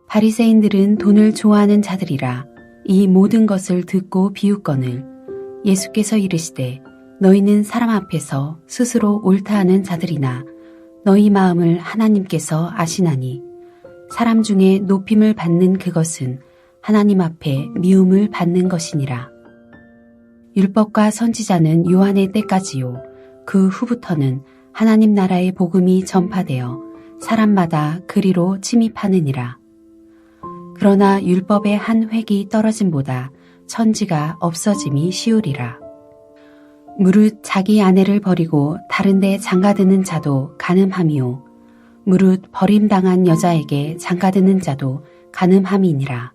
바리새인들은 돈을 좋아하는 자들이라. 이 모든 것을 듣고 비웃거늘 예수께서 이르시되 너희는 사람 앞에서 스스로 옳다 하는 자들이나 너희 마음을 하나님께서 아시나니 사람 중에 높임을 받는 그것은 하나님 앞에 미움을 받는 것이니라. 율법과 선지자는 요한의 때까지요. 그 후부터는 하나님 나라의 복음이 전파되어 사람마다 그리로 침입하느니라. 그러나 율법의 한 획이 떨어짐보다 천지가 없어짐이 쉬우리라. 무릇 자기 아내를 버리고 다른 데 장가드는 자도 간음함이요. 무릇 버림당한 여자에게 장가드는 자도 간음함이니라.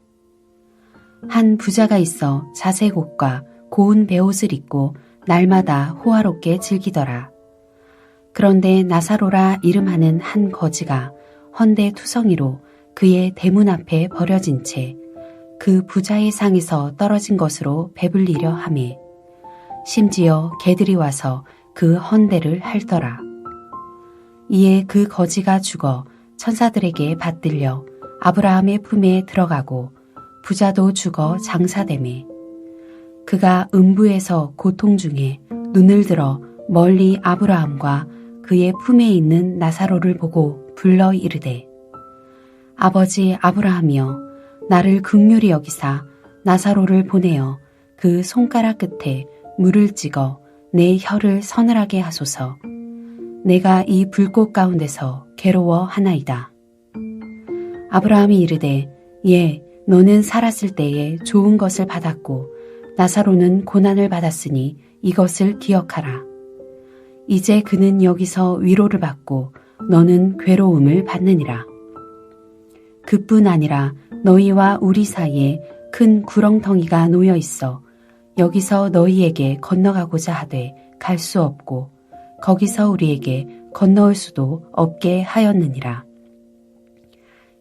한 부자가 있어 자색 옷과 고운 베옷을 입고 날마다 호화롭게 즐기더라. 그런데 나사로라 이름하는 한 거지가 헌데 투성이로 그의 대문 앞에 버려진 채 그 부자의 상에서 떨어진 것으로 배불리려 하매 심지어 개들이 와서 그 헌대를 핥더라. 이에 그 거지가 죽어 천사들에게 받들려 아브라함의 품에 들어가고 부자도 죽어 장사되매 그가 음부에서 고통 중에 눈을 들어 멀리 아브라함과 그의 품에 있는 나사로를 보고 불러 이르되 아버지 아브라함이여 나를 긍휼히 여기사 나사로를 보내어 그 손가락 끝에 물을 찍어 내 혀를 서늘하게 하소서. 내가 이 불꽃 가운데서 괴로워하나이다. 아브라함이 이르되 예 너는 살았을 때에 좋은 것을 받았고 나사로는 고난을 받았으니 이것을 기억하라. 이제 그는 여기서 위로를 받고 너는 괴로움을 받느니라. 그뿐 아니라 너희와 우리 사이에 큰 구렁텅이가 놓여 있어 여기서 너희에게 건너가고자 하되 갈 수 없고 거기서 우리에게 건너올 수도 없게 하였느니라.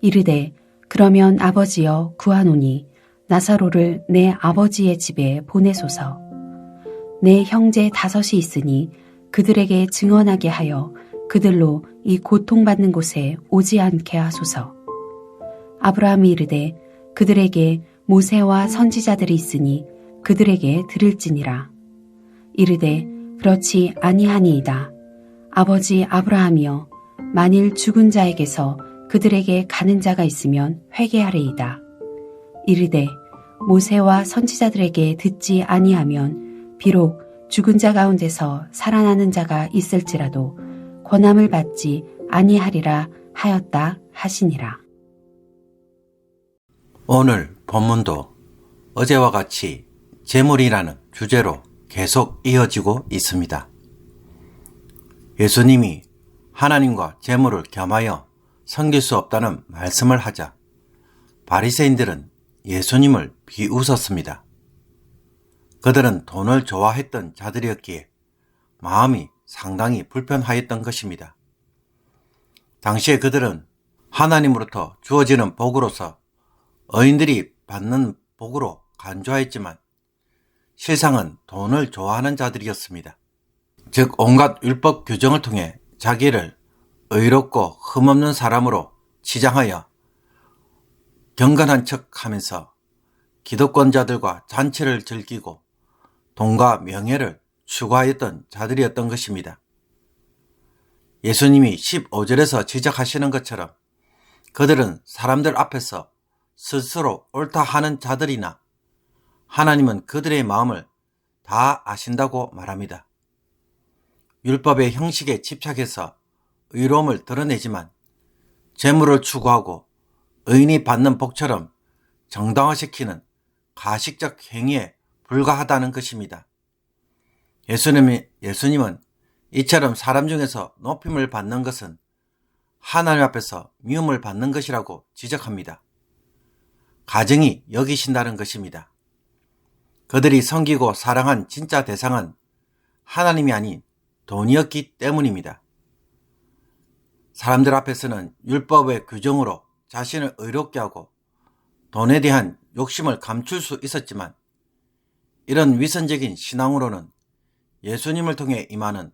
이르되 그러면 아버지여 구하노니 나사로를 내 아버지의 집에 보내소서. 내 형제 5이 있으니 그들에게 증언하게 하여 그들로 이 고통받는 곳에 오지 않게 하소서. 아브라함이 이르되 그들에게 모세와 선지자들이 있으니 그들에게 들을지니라. 이르되 그렇지 아니하니이다. 아버지 아브라함이여 만일 죽은 자에게서 그들에게 가는 자가 있으면 회개하리이다. 이르되 모세와 선지자들에게 듣지 아니하면 비록 죽은 자 가운데서 살아나는 자가 있을지라도 권함을 받지 아니하리라 하였다 하시니라. 오늘 본문도 어제와 같이 재물이라는 주제로 계속 이어지고 있습니다. 예수님이 하나님과 재물을 겸하여 섬길 수 없다는 말씀을 하자 바리새인들은 예수님을 비웃었습니다. 그들은 돈을 좋아했던 자들이었기에 마음이 상당히 불편하였던 것입니다. 당시에 그들은 하나님으로부터 주어지는 복으로서 의인들이 받는 복으로 간주하였지만 실상은 돈을 좋아하는 자들이었습니다. 즉 온갖 율법 규정을 통해 자기를 의롭고 흠없는 사람으로 치장하여 경건한 척하면서 기득권자들과 잔치를 즐기고 돈과 명예를 추구하였던 자들이었던 것입니다. 예수님이 15절에서 지적하시는 것처럼 그들은 사람들 앞에서 스스로 옳다 하는 자들이나 하나님은 그들의 마음을 다 아신다고 말합니다. 율법의 형식에 집착해서 의로움을 드러내지만 재물을 추구하고 의인이 받는 복처럼 정당화시키는 가식적 행위에 불과하다는 것입니다. 예수님은 이처럼 사람 중에서 높임을 받는 것은 하나님 앞에서 미움을 받는 것이라고 지적합니다. 가증히 여기신다는 것입니다. 그들이 섬기고 사랑한 진짜 대상은 하나님이 아닌 돈이었기 때문입니다. 사람들 앞에서는 율법의 규정으로 자신을 의롭게 하고 돈에 대한 욕심을 감출 수 있었지만 이런 위선적인 신앙으로는 예수님을 통해 임하는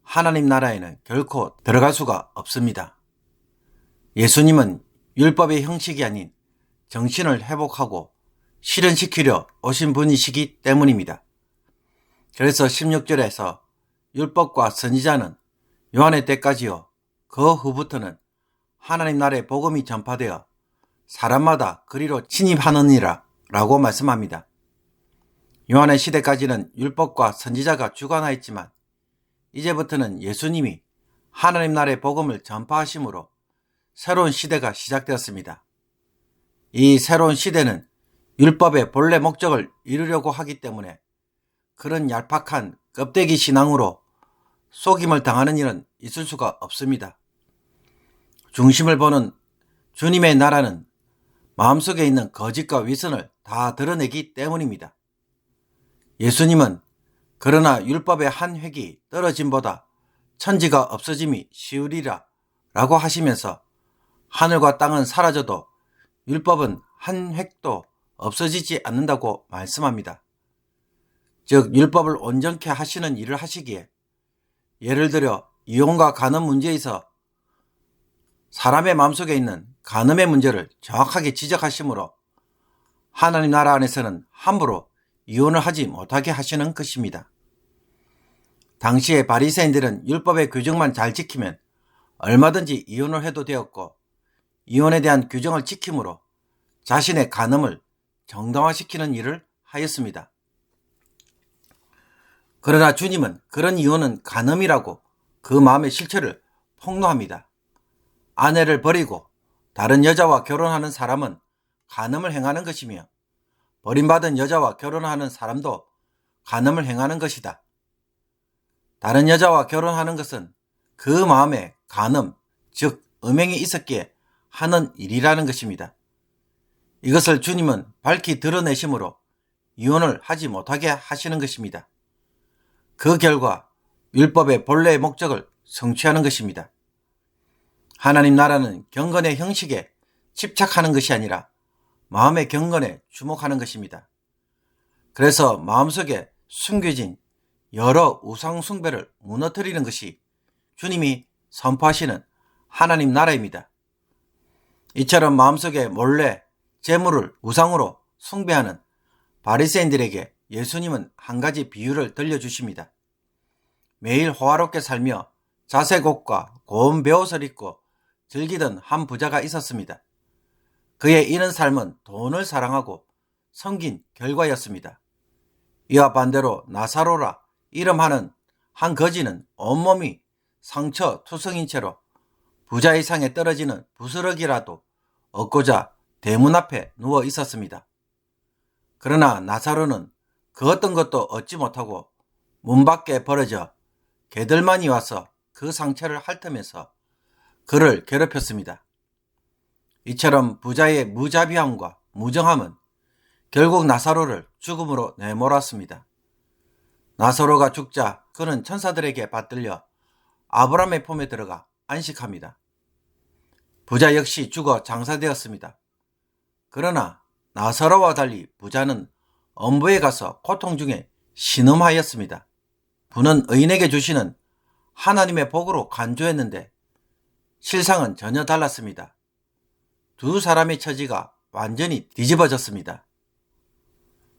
하나님 나라에는 결코 들어갈 수가 없습니다. 예수님은 율법의 형식이 아닌 정신을 회복하고 실현시키려 오신 분이시기 때문입니다. 그래서 16절에서 율법과 선지자는 요한의 때까지요, 그 후부터는 하나님 나라의 복음이 전파되어 사람마다 그리로 침입하느니라 라고 말씀합니다. 요한의 시대까지는 율법과 선지자가 주관하였지만 이제부터는 예수님이 하나님 나라의 복음을 전파하심으로 새로운 시대가 시작되었습니다. 이 새로운 시대는 율법의 본래 목적을 이루려고 하기 때문에 그런 얄팍한 껍데기 신앙으로 속임을 당하는 일은 있을 수가 없습니다. 중심을 보는 주님의 나라는 마음속에 있는 거짓과 위선을 다 드러내기 때문입니다. 예수님은 그러나 율법의 한 획이 떨어짐보다 천지가 없어짐이 쉬우리라 라고 하시면서 하늘과 땅은 사라져도 율법은 한 획도 없어지지 않는다고 말씀합니다. 즉 율법을 온전케 하시는 일을 하시기에 예를 들어 이혼과 간음 문제에서 사람의 마음속에 있는 간음의 문제를 정확하게 지적하시므로 하나님 나라 안에서는 함부로 이혼을 하지 못하게 하시는 것입니다. 당시의 바리새인들은 율법의 규정만 잘 지키면 얼마든지 이혼을 해도 되었고 이혼에 대한 규정을 지킴으로 자신의 간음을 정당화시키는 일을 하였습니다. 그러나 주님은 그런 이혼은 간음이라고 그 마음의 실체를 폭로합니다. 아내를 버리고 다른 여자와 결혼하는 사람은 간음을 행하는 것이며 버림받은 여자와 결혼하는 사람도 간음을 행하는 것이다. 다른 여자와 결혼하는 것은 그 마음에 간음, 즉 음행이 있었기에 하는 일이라는 것입니다. 이것을 주님은 밝히 드러내심으로 이혼을 하지 못하게 하시는 것입니다. 그 결과 율법의 본래의 목적을 성취하는 것입니다. 하나님 나라는 경건의 형식에 집착하는 것이 아니라 마음의 경건에 주목하는 것입니다. 그래서 마음속에 숨겨진 여러 우상 숭배를 무너뜨리는 것이 주님이 선포하시는 하나님 나라입니다. 이처럼 마음속에 몰래 재물을 우상으로 숭배하는 바리새인들에게 예수님은 한 가지 비유를 들려주십니다. 매일 호화롭게 살며 자색 옷과 고운 베옷을 입고 즐기던 한 부자가 있었습니다. 그의 이런 삶은 돈을 사랑하고 섬긴 결과였습니다. 이와 반대로 나사로라 이름하는 한 거지는 온몸이 상처 투성인 채로 부자의 상에 떨어지는 부스러기라도 얻고자 대문 앞에 누워 있었습니다. 그러나 나사로는 그 어떤 것도 얻지 못하고 문 밖에 벌어져 개들만이 와서 그 상처를 핥으면서 그를 괴롭혔습니다. 이처럼 부자의 무자비함과 무정함은 결국 나사로를 죽음으로 내몰았습니다. 나사로가 죽자 그는 천사들에게 받들려 아브라함의 품에 들어가 안식합니다. 부자 역시 죽어 장사되었습니다. 그러나 나사로와 달리 부자는 엄부에 가서 고통 중에 신음하였습니다. 부는 의인에게 주시는 하나님의 복으로 간주했는데 실상은 전혀 달랐습니다. 두 사람의 처지가 완전히 뒤집어졌습니다.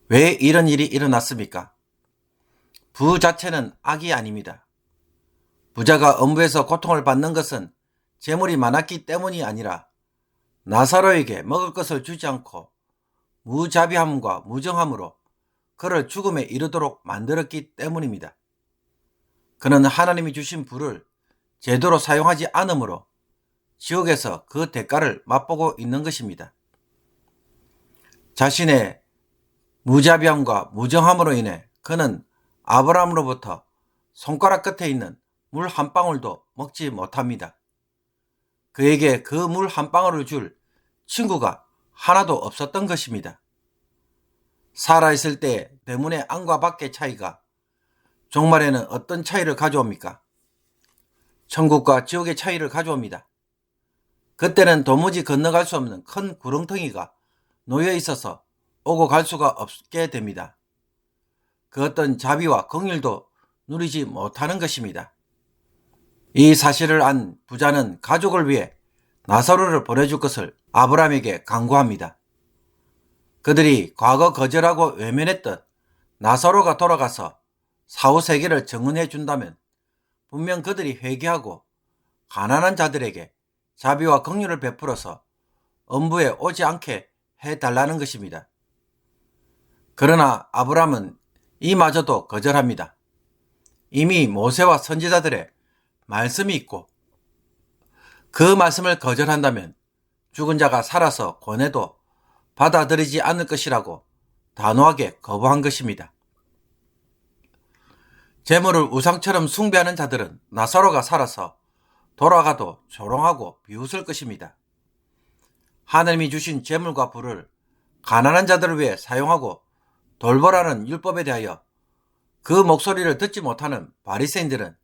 왜 이런 일이 일어났습니까? 부 자체는 악이 아닙니다. 부자가 엄부에서 고통을 받는 것은 재물이 많았기 때문이 아니라 나사로에게 먹을 것을 주지 않고 무자비함과 무정함으로 그를 죽음에 이르도록 만들었기 때문입니다. 그는 하나님이 주신 부를 제대로 사용하지 않으므로 지옥에서 그 대가를 맛보고 있는 것입니다. 자신의 무자비함과 무정함으로 인해 그는 아브라함으로부터 손가락 끝에 있는 물 한 방울도 먹지 못합니다. 그에게 그 물 한 방울을 줄 친구가 하나도 없었던 것입니다. 살아있을 때 대문의 안과 밖의 차이가 종말에는 어떤 차이를 가져옵니까? 천국과 지옥의 차이를 가져옵니다. 그때는 도무지 건너갈 수 없는 큰 구렁텅이가 놓여 있어서 오고 갈 수가 없게 됩니다. 그 어떤 자비와 긍휼도 누리지 못하는 것입니다. 이 사실을 안 부자는 가족을 위해 나사로를 보내줄 것을 아브라함에게 강구합니다. 그들이 과거 거절하고 외면했던 나사로가 돌아가서 사후 세계를 정언해 준다면 분명 그들이 회개하고 가난한 자들에게 자비와 긍휼을 베풀어서 엄부에 오지 않게 해달라는 것입니다. 그러나 아브라함은 이마저도 거절합니다. 이미 모세와 선지자들의 말씀이 있고 그 말씀을 거절한다면 죽은 자가 살아서 권해도 받아들이지 않을 것이라고 단호하게 거부한 것입니다. 재물을 우상처럼 숭배하는 자들은 나사로가 살아서 돌아가도 조롱하고 비웃을 것입니다. 하나님이 주신 재물과 부를 가난한 자들을 위해 사용하고 돌보라는 율법에 대하여 그 목소리를 듣지 못하는 바리새인들은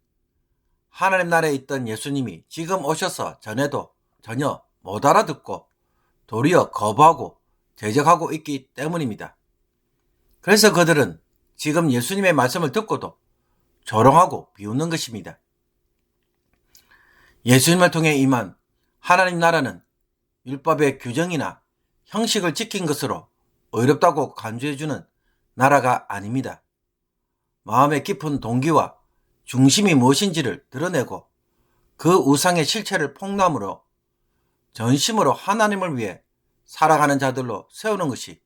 하나님 나라에 있던 예수님이 지금 오셔서 전해도 전혀 못 알아듣고 도리어 거부하고 대적하고 있기 때문입니다. 그래서 그들은 지금 예수님의 말씀을 듣고도 조롱하고 비웃는 것입니다. 예수님을 통해 임한 하나님 나라는 율법의 규정이나 형식을 지킨 것으로 의롭다고 간주해주는 나라가 아닙니다. 마음의 깊은 동기와 중심이 무엇인지를 드러내고 그 우상의 실체를 폭로함으로 전심으로 하나님을 위해 살아가는 자들로 세우는 것이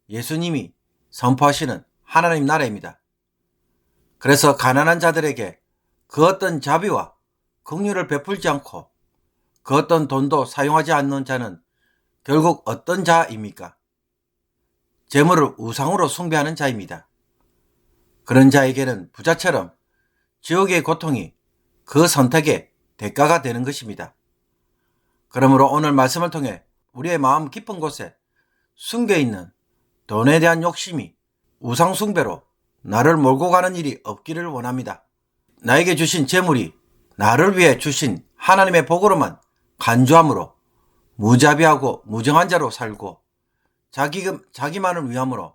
예수님이 선포하시는 하나님 나라입니다. 그래서 가난한 자들에게 그 어떤 자비와 긍휼을 베풀지 않고 그 어떤 돈도 사용하지 않는 자는 결국 어떤 자입니까? 재물을 우상으로 숭배하는 자입니다. 그런 자에게는 부자처럼 지옥의 고통이 그 선택의 대가가 되는 것입니다. 그러므로 오늘 말씀을 통해 우리의 마음 깊은 곳에 숨겨있는 돈에 대한 욕심이 우상 숭배로 나를 몰고 가는 일이 없기를 원합니다. 나에게 주신 재물이 나를 위해 주신 하나님의 복으로만 간주함으로 무자비하고 무정한 자로 살고 자기만을 위함으로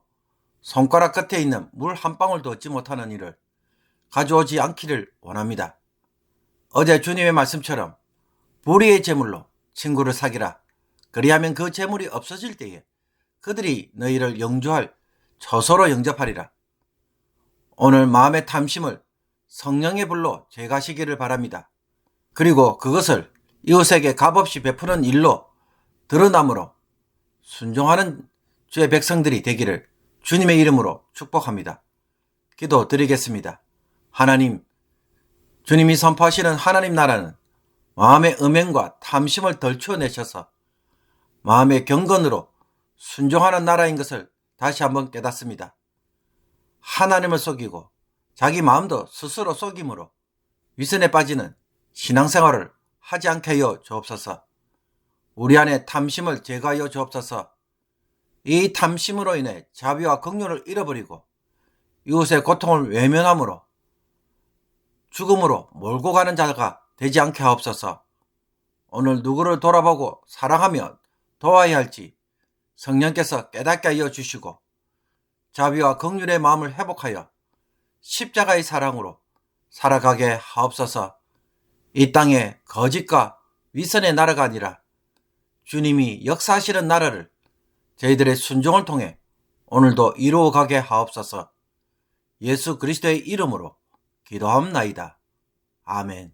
손가락 끝에 있는 물 한 방울도 얻지 못하는 일을 가져오지 않기를 원합니다. 어제 주님의 말씀처럼 불의의 재물로 친구를 사귀라. 그리하면 그 재물이 없어질 때에 그들이 너희를 영주할 처소로 영접하리라. 오늘 마음의 탐심을 성령의 불로 제거하시기를 바랍니다. 그리고 그것을 이웃에게 값없이 베푸는 일로 드러남으로 순종하는 주의 백성들이 되기를 주님의 이름으로 축복합니다. 기도 드리겠습니다. 하나님, 주님이 선포하시는 하나님 나라는 마음의 음행과 탐심을 덜추어내셔서 마음의 경건으로 순종하는 나라인 것을 다시 한번 깨닫습니다. 하나님을 속이고 자기 마음도 스스로 속임으로 위선에 빠지는 신앙생활을 하지 않게 하여 주옵소서. 우리 안에 탐심을 제거하여 주옵소서. 이 탐심으로 인해 자비와 긍휼을 잃어버리고 이웃의 고통을 외면함으로 죽음으로 몰고 가는 자가 되지 않게 하옵소서. 오늘 누구를 돌아보고 사랑하며 도와야 할지 성령께서 깨닫게 하여 주시고 자비와 긍휼의 마음을 회복하여 십자가의 사랑으로 살아가게 하옵소서. 이 땅에 거짓과 위선의 나라가 아니라 주님이 역사하시는 나라를 저희들의 순종을 통해 오늘도 이루어가게 하옵소서. 예수 그리스도의 이름으로 기도하옵나이다. 아멘.